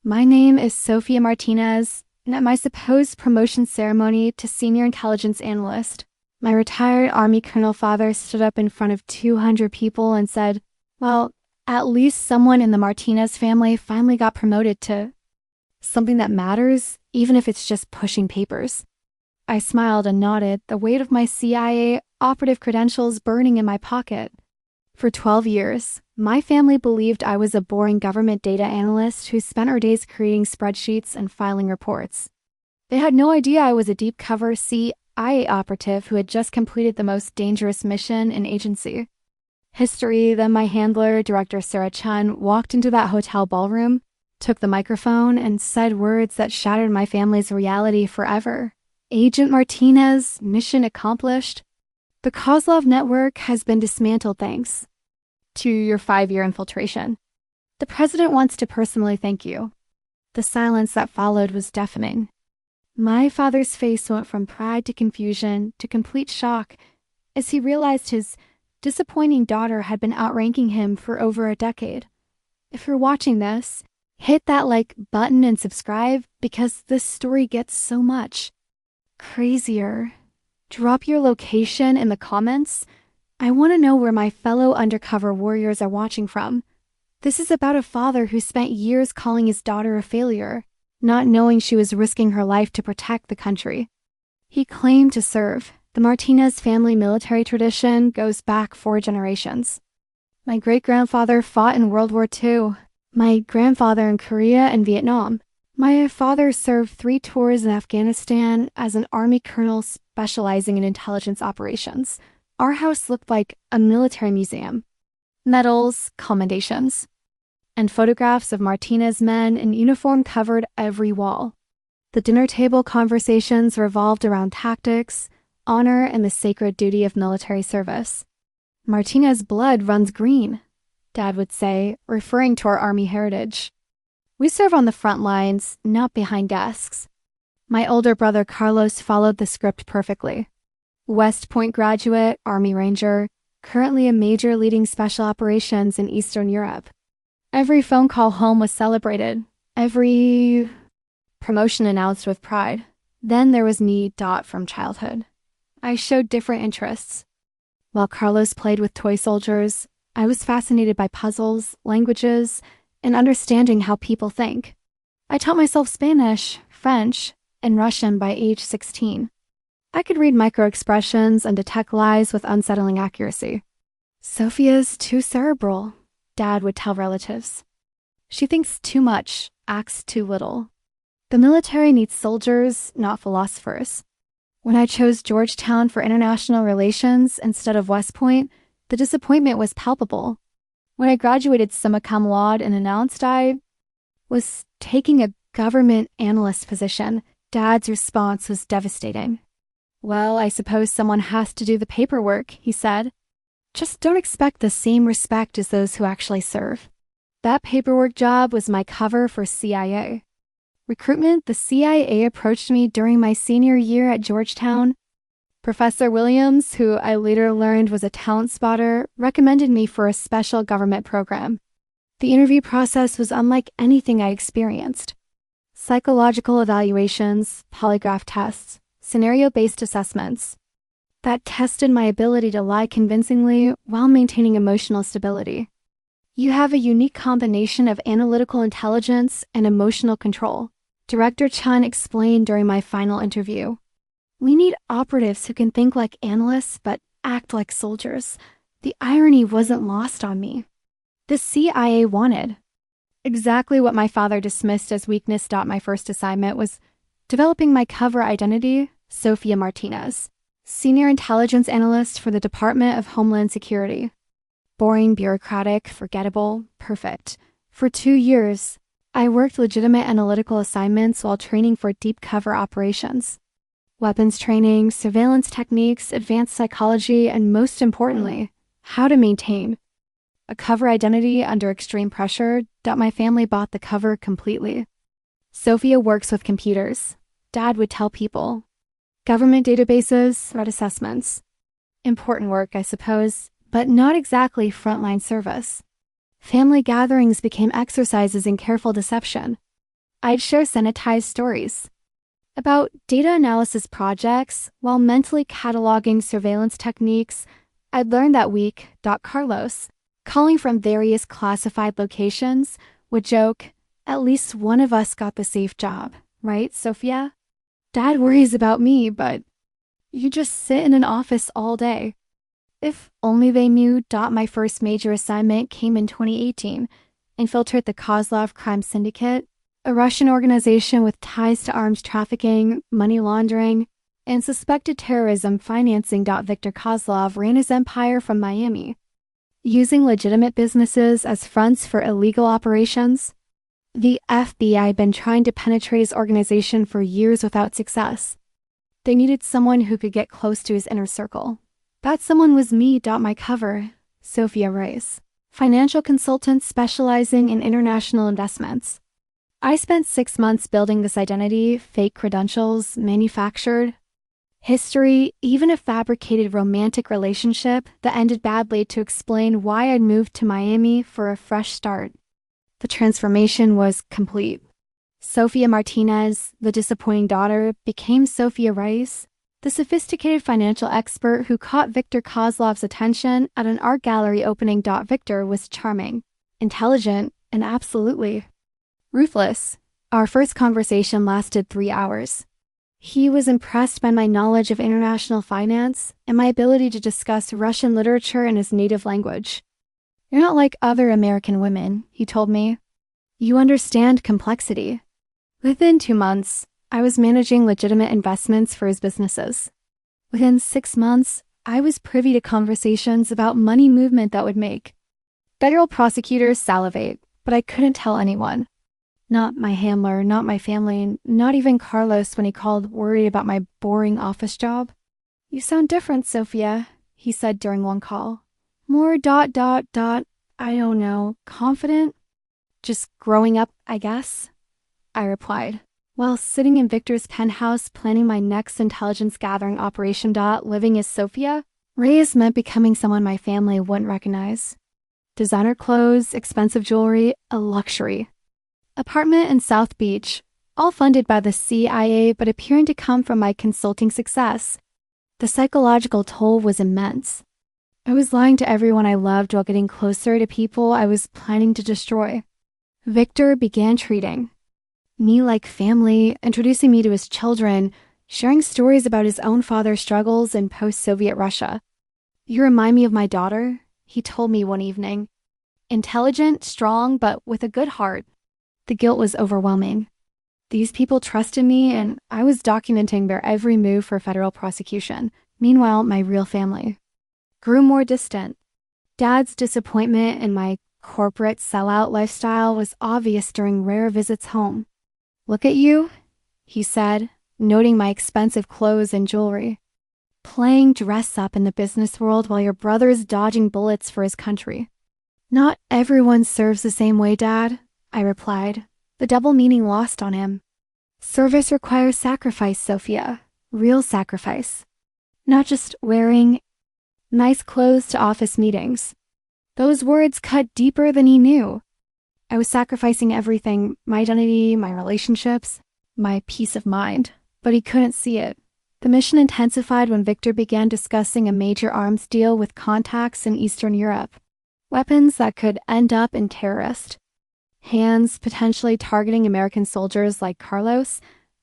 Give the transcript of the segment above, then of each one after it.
My name is Sofia Martinez, and at my supposed promotion ceremony to Senior Intelligence Analyst, my retired Army Colonel father stood up in front of 200 people and said, well, at least someone in the Martinez family finally got promoted to something that matters, even if it's just pushing papers. I smiled and nodded, the weight of my CIA operative credentials burning in my pocket. For 12 years, my family believed I was a boring government data analyst who spent her days creating spreadsheets and filing reports. They had no idea I was a deep cover CIA operative who had just completed the most dangerous mission in agency. History, then my handler, Director Sarah Chun, walked into that hotel ballroom, took the microphone, and said words that shattered my family's reality forever. Agent Martinez, mission accomplished. The Kozlov network has been dismantled thanks to your 5-year infiltration. The president wants to personally thank you. The silence that followed was deafening. My father's face went from pride to confusion to complete shock as he realized his disappointing daughter had been outranking him for over a decade. If you're watching this, hit that like button and subscribe because this story gets so much crazier. Drop your location in the comments. I want to know where my fellow undercover warriors are watching from. This is about a father who spent years calling his daughter a failure, not knowing she was risking her life to protect the country. He claimed to serve. The Martinez family military tradition goes back 4 generations. My great-grandfather fought in World War II. My grandfather in Korea and Vietnam. My father served 3 tours in Afghanistan as an Army colonel specializing in intelligence operations. Our house looked like a military museum. Medals, commendations, and photographs of Martinez men in uniform covered every wall. The dinner table conversations revolved around tactics, honor, and the sacred duty of military service. Martinez blood runs green, Dad would say, referring to our Army heritage. We serve on the front lines, not behind desks. My older brother Carlos followed the script perfectly. West Point graduate, Army Ranger, currently a major leading special operations in Eastern Europe. Every phone call home was celebrated, every promotion announced with pride. Then there was me, Dot, from childhood. I showed different interests. While Carlos played with toy soldiers, I was fascinated by puzzles, languages, and understanding how people think. I taught myself Spanish, French, and Russian by age 16. I could read micro-expressions and detect lies with unsettling accuracy. Sofia's too cerebral, Dad would tell relatives. She thinks too much, acts too little. The military needs soldiers, not philosophers. When I chose Georgetown for international relations instead of West Point, the disappointment was palpable. When I graduated summa cum laude and announced I was taking a government analyst position, Dad's response was devastating. Well, I suppose someone has to do the paperwork, he said. Just don't expect the same respect as those who actually serve. That paperwork job was my cover for CIA. Recruitment, the CIA approached me during my senior year at Georgetown. Professor Williams, who I later learned was a talent spotter, recommended me for a special government program. The interview process was unlike anything I experienced. Psychological evaluations, polygraph tests, scenario-based assessments. That tested my ability to lie convincingly while maintaining emotional stability. You have a unique combination of analytical intelligence and emotional control, Director Chun explained during my final interview. We need operatives who can think like analysts but act like soldiers. The irony wasn't lost on me. The CIA wanted exactly what my father dismissed as weakness. My first assignment was developing my cover identity, Sofia Martinez, Senior Intelligence Analyst for the Department of Homeland Security. Boring, bureaucratic, forgettable, perfect. For 2 years, I worked legitimate analytical assignments while training for deep cover operations. Weapons training, surveillance techniques, advanced psychology, and most importantly, how to maintain a cover identity under extreme pressure. My family bought the cover completely. Sofia works with computers, Dad would tell people. Government databases, threat assessments. Important work, I suppose, but not exactly frontline service. Family gatherings became exercises in careful deception. I'd share sanitized stories about data analysis projects while mentally cataloging surveillance techniques. I'd learned that week. Carlos, calling from various classified locations, would joke, "At least one of us got the safe job, right, Sofia? Dad worries about me, but you just sit in an office all day." If only they knew. My first major assignment came in 2018, infiltrate the Kozlov crime syndicate, a Russian organization with ties to arms trafficking, money laundering, and suspected terrorism financing. Viktor Kozlov ran his empire from Miami, using legitimate businesses as fronts for illegal operations. The FBI had been trying to penetrate his organization for years without success. They needed someone who could get close to his inner circle. That someone was me. My cover, Sofia Martinez, financial consultant specializing in international investments. I spent 6 months building this identity, fake credentials, manufactured history, even a fabricated romantic relationship that ended badly to explain why I'd moved to Miami for a fresh start. The transformation was complete. Sofia Martinez, the disappointing daughter, became Sofia Rice, the sophisticated financial expert who caught Viktor Kozlov's attention at an art gallery opening. Viktor was charming, intelligent, and absolutely ruthless. Our first conversation lasted 3 hours. He was impressed by my knowledge of international finance and my ability to discuss Russian literature in his native language. "You're not like other American women," he told me. "You understand complexity." Within 2 months, I was managing legitimate investments for his businesses. Within 6 months, I was privy to conversations about money movement that would make federal prosecutors salivate, but I couldn't tell anyone. Not my handler, not my family, not even Carlos when he called worried about my boring office job. "You sound different, Sofia," he said during one call. "More ... I don't know, confident? Just growing up, I guess," I replied, while sitting in Victor's penthouse planning my next intelligence gathering operation. Living as Sofia Reyes meant becoming someone my family wouldn't recognize. Designer clothes, expensive jewelry, a luxury. Apartment in South Beach, all funded by the CIA but appearing to come from my consulting success. The psychological toll was immense. I was lying to everyone I loved while getting closer to people I was planning to destroy. Victor began treating me like family, introducing me to his children, sharing stories about his own father's struggles in post-Soviet Russia. "You remind me of my daughter," he told me one evening. "Intelligent, strong, but with a good heart." The guilt was overwhelming. These people trusted me, and I was documenting their every move for federal prosecution. Meanwhile, my real family grew more distant. Dad's disappointment in my corporate sellout lifestyle was obvious during rare visits home. "Look at you," he said, noting my expensive clothes and jewelry. "Playing dress up in the business world while your brother's dodging bullets for his country." "Not everyone serves the same way, Dad," I replied, the double meaning lost on him. "Service requires sacrifice, Sofia. Real sacrifice. Not just wearing nice clothes to office meetings." Those words cut deeper than he knew. I was sacrificing everything, my identity, my relationships, my peace of mind. But he couldn't see it. The mission intensified when Victor began discussing a major arms deal with contacts in Eastern Europe. Weapons that could end up in terrorist hands, potentially targeting American soldiers like Carlos.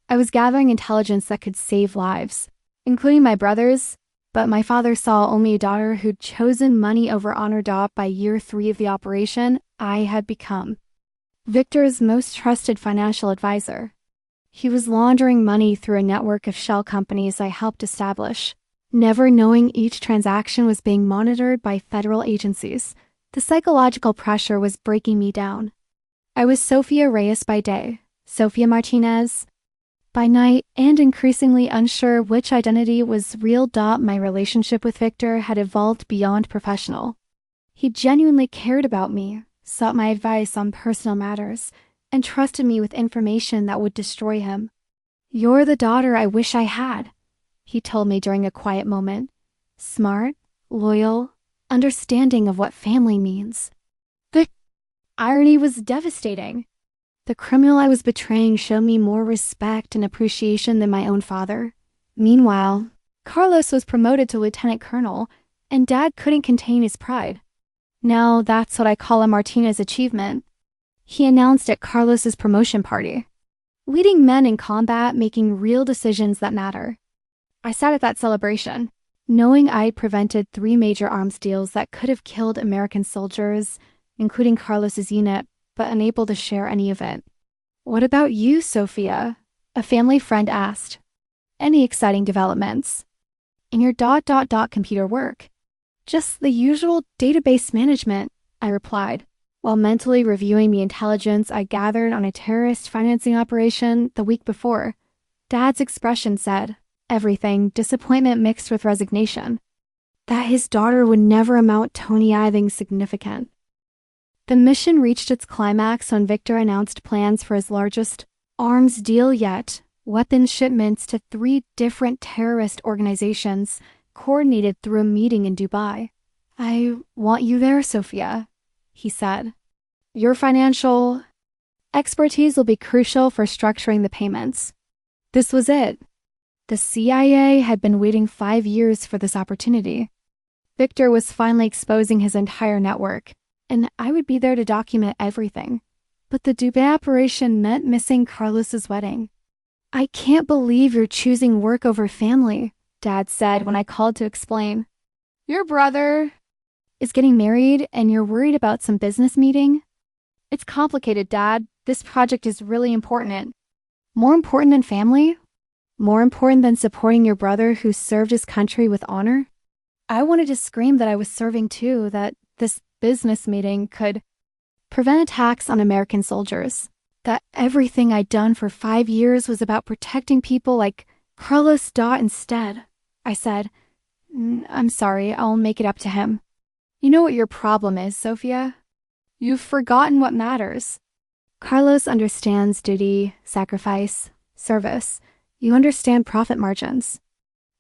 I was gathering intelligence that could save lives, including my brother's, but my father saw only a daughter who'd chosen money over honor. By year 3 of the operation, I had become Victor's most trusted financial advisor. He was laundering money through a network of shell companies I helped establish, never knowing each transaction was being monitored by federal agencies. The psychological pressure was breaking me down. I was Sofia Reyes by day, Sofia Martinez by night, and increasingly unsure which identity was real. My relationship with Victor had evolved beyond professional. He genuinely cared about me, sought my advice on personal matters, and trusted me with information that would destroy him. "You're the daughter I wish I had," he told me during a quiet moment. "Smart, loyal, understanding of what family means." The irony was devastating. The criminal I was betraying showed me more respect and appreciation than my own father. Meanwhile, Carlos was promoted to lieutenant colonel, and Dad couldn't contain his pride. Now that's what I call a Martinez achievement. He announced at Carlos's promotion party. Leading men in combat, making real decisions that matter. I sat at that celebration, knowing I'd prevented 3 major arms deals that could have killed American soldiers, including Carlos's unit, but unable to share any of it. What about you, Sofia? A family friend asked. Any exciting developments? In your ... computer work? Just the usual database management, I replied, while mentally reviewing the intelligence I gathered on a terrorist financing operation the week before. Dad's expression said, everything, disappointment mixed with resignation. That his daughter would never amount to anything significant. The mission reached its climax when Victor announced plans for his largest arms deal yet, weapons shipments to 3 different terrorist organizations, coordinated through a meeting in Dubai. I want you there, Sofia, he said. Your financial expertise will be crucial for structuring the payments. This was it. The CIA had been waiting 5 years for this opportunity. Victor was finally exposing his entire network, and I would be there to document everything. But the Dubai operation meant missing Carlos's wedding. I can't believe you're choosing work over family, Dad said when I called to explain. Your brother is getting married and you're worried about some business meeting? It's complicated, Dad. This project is really important. More important than family? More important than supporting your brother who served his country with honor? I wanted to scream that I was serving too, that this business meeting could prevent attacks on American soldiers, that everything I'd done for 5 years was about protecting people like Carlos instead. I said, I'm sorry, I'll make it up to him. You know what your problem is, Sofia? You've forgotten what matters. Carlos understands duty, sacrifice, service. You understand profit margins.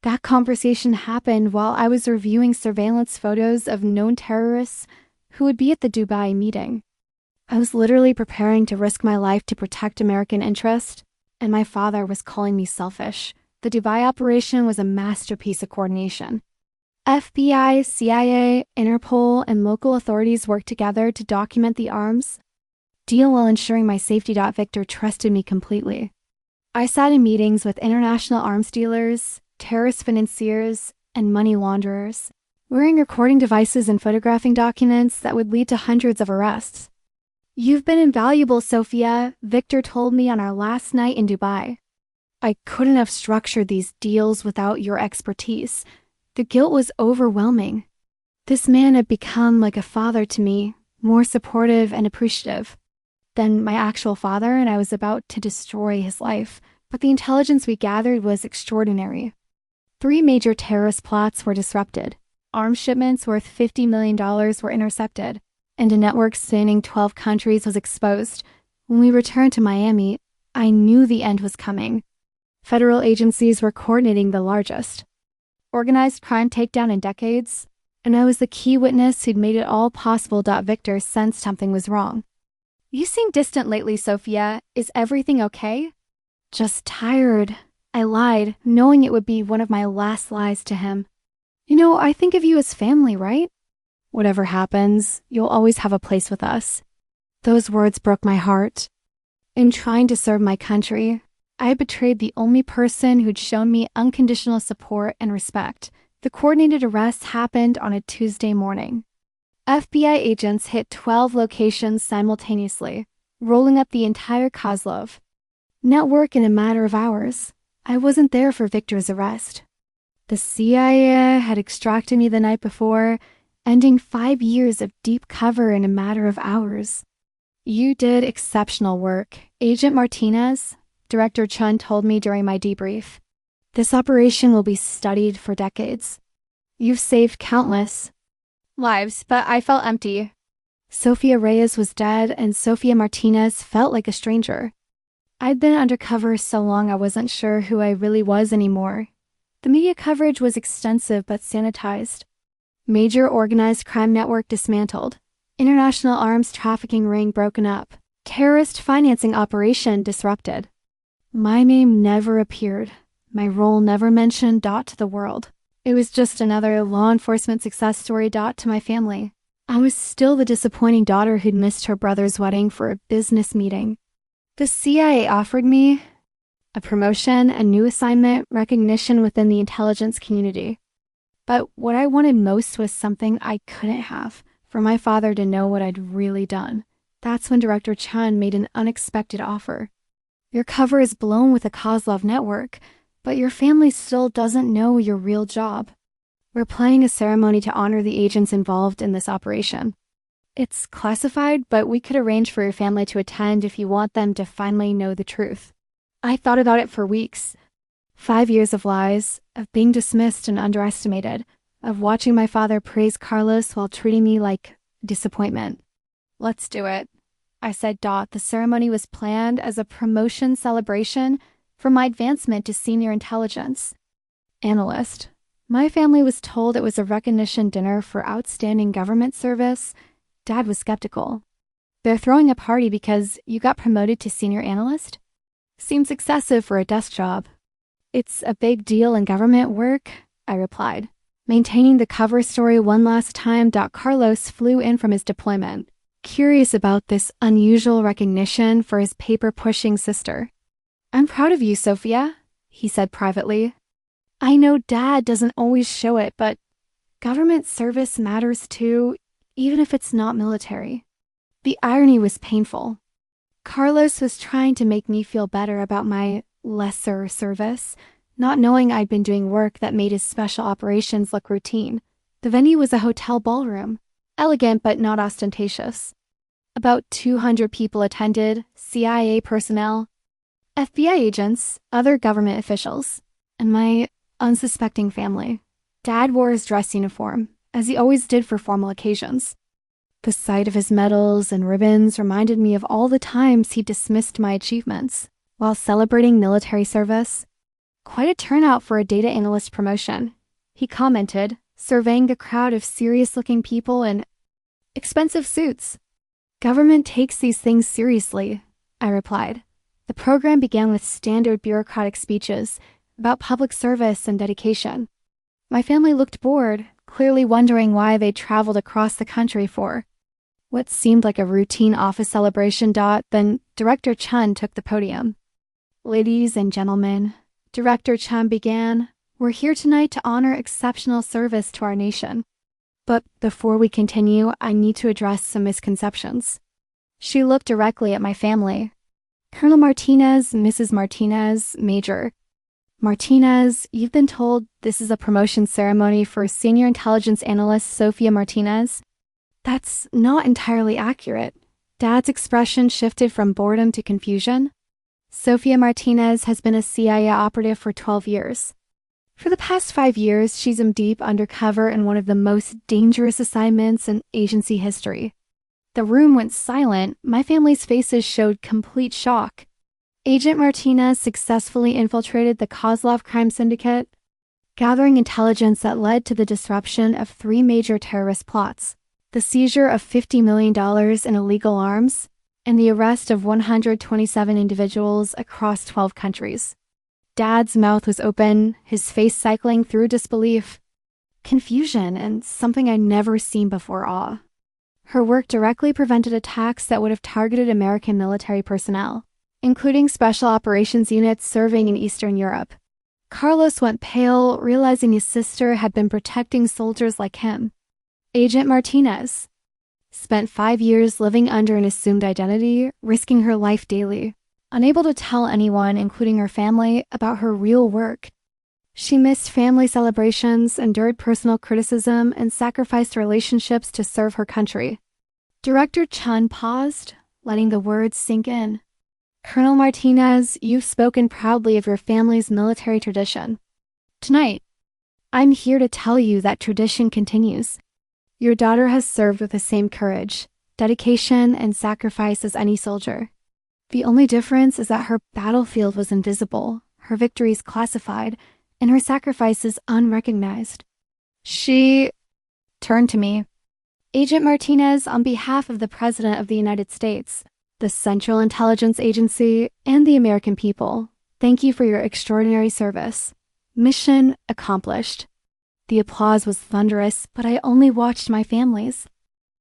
That conversation happened while I was reviewing surveillance photos of known terrorists who would be at the Dubai meeting. I was literally preparing to risk my life to protect American interest, and my father was calling me selfish. The Dubai operation was a masterpiece of coordination. FBI, CIA, Interpol, and local authorities worked together to document the arms deal while ensuring my safety. Victor trusted me completely. I sat in meetings with international arms dealers, terrorist financiers, and money launderers, wearing recording devices and photographing documents that would lead to hundreds of arrests. You've been invaluable, Sofia, Victor told me on our last night in Dubai. I couldn't have structured these deals without your expertise. The guilt was overwhelming. This man had become like a father to me, more supportive and appreciative than my actual father, and I was about to destroy his life. But the intelligence we gathered was extraordinary. 3 major terrorist plots were disrupted. Arms shipments worth $50 million were intercepted, and a network spanning 12 countries was exposed. When we returned to Miami, I knew the end was coming. Federal agencies were coordinating the largest organized crime takedown in decades, and I was the key witness who'd made it all possible. Victor sensed something was wrong. You seem distant lately, Sofia. Is everything okay? Just tired. I lied, knowing it would be one of my last lies to him. You know, I think of you as family, right? Whatever happens, you'll always have a place with us. Those words broke my heart. In trying to serve my country, I had betrayed the only person who'd shown me unconditional support and respect. The coordinated arrest happened on a Tuesday morning. FBI agents hit 12 locations simultaneously, rolling up the entire Kozlov network in a matter of hours. I wasn't there for Victor's arrest. The CIA had extracted me the night before, ending 5 years of deep cover in a matter of hours. You did exceptional work, Agent Martinez, Director Chun told me during my debrief. This operation will be studied for decades. You've saved countless lives, but I felt empty. Sofia Reyes was dead, and Sofia Martinez felt like a stranger. I'd been undercover so long I wasn't sure who I really was anymore. The media coverage was extensive but sanitized. Major organized crime network dismantled. International arms trafficking ring broken up. Terrorist financing operation disrupted. My name never appeared. My role never mentioned. To the world. It was just another law enforcement success story. To my family. I was still the disappointing daughter who'd missed her brother's wedding for a business meeting. The CIA offered me a promotion, a new assignment, recognition within the intelligence community. But what I wanted most was something I couldn't have, for my father to know what I'd really done. That's when Director Chun made an unexpected offer. Your cover is blown with the Kozlov network, but your family still doesn't know your real job. We're planning a ceremony to honor the agents involved in this operation. It's classified, but we could arrange for your family to attend if you want them to finally know the truth. I thought about it for weeks. 5 years of lies, of being dismissed and underestimated, of watching my father praise Carlos while treating me like disappointment. Let's do it, I said. The ceremony was planned as a promotion celebration for my advancement to Senior Intelligence Analyst. My family was told it was a recognition dinner for outstanding government service. Dad was skeptical. They're throwing a party because you got promoted to Senior Analyst? Seems excessive for a desk job. It's a big deal in government work, I replied, maintaining the cover story one last time. Carlos flew in from his deployment, curious about this unusual recognition for his paper-pushing sister. I'm proud of you, Sofia, he said privately. I know Dad doesn't always show it, but government service matters too, even if it's not military. The irony was painful. Carlos was trying to make me feel better about my lesser service, not knowing I'd been doing work that made his special operations look routine. The venue was a hotel ballroom, elegant but not ostentatious. About 200 people attended, CIA personnel, FBI agents, other government officials, and my unsuspecting family. Dad wore his dress uniform, as he always did for formal occasions. The sight of his medals and ribbons reminded me of all the times he dismissed my achievements while celebrating military service. Quite a turnout for a data analyst promotion, he commented, surveying the crowd of serious-looking people in expensive suits. Government takes these things seriously, I replied. The program began with standard bureaucratic speeches about public service and dedication. My family looked bored, clearly wondering why they traveled across the country for what seemed like a routine office celebration. Then Director Chun took the podium. Ladies and gentlemen, Director Chun began, we're here tonight to honor exceptional service to our nation. But before we continue, I need to address some misconceptions. She looked directly at my family. Colonel Martinez, Mrs. Martinez, Major. Martinez, you've been told this is a promotion ceremony for Senior Intelligence Analyst Sofia Martinez. That's not entirely accurate. Dad's expression shifted from boredom to confusion. Sofia Martinez has been a CIA operative for 12 years. For the past 5 years, she's deep undercover in one of the most dangerous assignments in agency history. The room went silent. My family's faces showed complete shock. Agent Martinez successfully infiltrated the Kozlov crime syndicate, gathering intelligence that led to the disruption of 3 major terrorist plots, the seizure of $50 million in illegal arms, and the arrest of 127 individuals across 12 countries. Dad's mouth was open, his face cycling through disbelief, confusion, and something I'd never seen before, awe. Her work directly prevented attacks that would have targeted American military personnel, including special operations units serving in Eastern Europe. Carlos went pale, realizing his sister had been protecting soldiers like him. Agent Martinez spent 5 years living under an assumed identity, risking her life daily, unable to tell anyone, including her family, about her real work. She missed family celebrations, endured personal criticism, and sacrificed relationships to serve her country. Director Chun paused, letting the words sink in. Colonel Martinez, you've spoken proudly of your family's military tradition. Tonight, I'm here to tell you that tradition continues. Your daughter has served with the same courage, dedication, and sacrifice as any soldier. The only difference is that her battlefield was invisible, her victories classified, and her sacrifices unrecognized. She turned to me. Agent Martinez, on behalf of the President of the United States, The Central Intelligence Agency, and the American people, thank you for your extraordinary service. Mission accomplished. The applause was thunderous, but I only watched my family's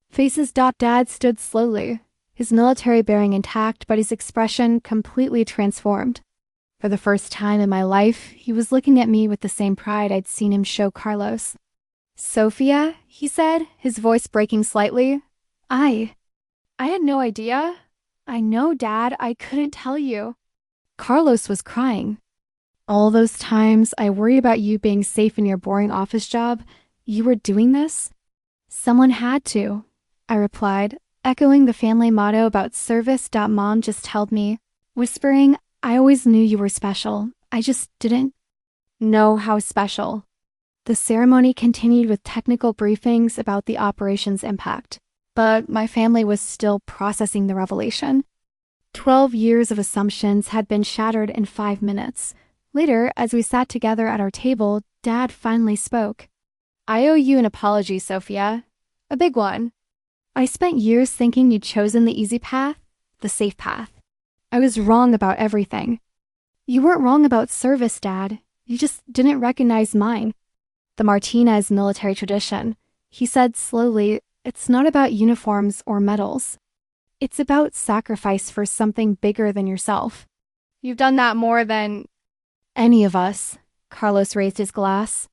faces. Dad stood slowly, his military bearing intact, but his expression completely transformed. For the first time in my life, he was looking at me with the same pride I'd seen him show Carlos. Sofia, he said, his voice breaking slightly. I had no idea. I know, Dad, I couldn't tell you. Carlos was crying. All those times I worry about you being safe in your boring office job, you were doing this? Someone had to, I replied, echoing the family motto about service. Mom just held me, whispering, I always knew you were special. I just didn't know how special. The ceremony continued with technical briefings about the operation's impact, but my family was still processing the revelation. 12 years of assumptions had been shattered in 5 minutes. Later, as we sat together at our table, Dad finally spoke. I owe you an apology, Sofia. A big one. I spent years thinking you'd chosen the easy path, the safe path. I was wrong about everything. You weren't wrong about service, Dad. You just didn't recognize mine. The Martinez military tradition, he said slowly, it's not about uniforms or medals. It's about sacrifice for something bigger than yourself. You've done that more than any of us. Carlos raised his glass.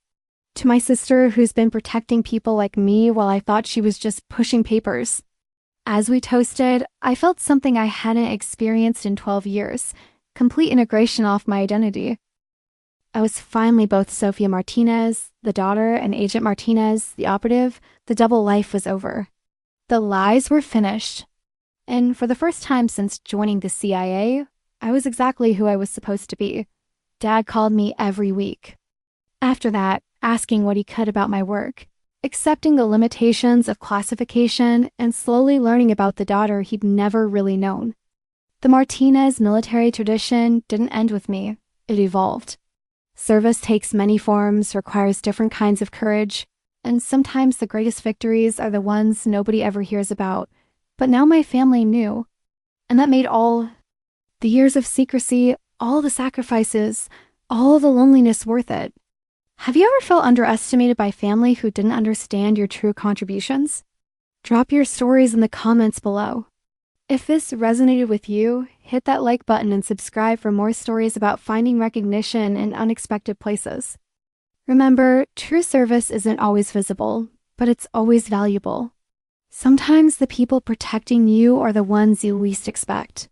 To my sister, who's been protecting people like me while I thought she was just pushing papers. As we toasted, I felt something I hadn't experienced in 12 years, complete integration off my identity. I was finally both Sofia Martinez, the daughter, and Agent Martinez, the operative. The double life was over. The lies were finished. And for the first time since joining the CIA, I was exactly who I was supposed to be. Dad called me every week. After that, asking what he could about my work, accepting the limitations of classification, and slowly learning about the daughter he'd never really known. The Martinez military tradition didn't end with me. It evolved. Service takes many forms, requires different kinds of courage, and sometimes the greatest victories are the ones nobody ever hears about. But now my family knew, and that made all the years of secrecy, all the sacrifices, all the loneliness worth it. Have you ever felt underestimated by family who didn't understand your true contributions? Drop your stories in the comments below. If this resonated with you, hit that like button and subscribe for more stories about finding recognition in unexpected places. Remember, true service isn't always visible, but it's always valuable. Sometimes the people protecting you are the ones you least expect.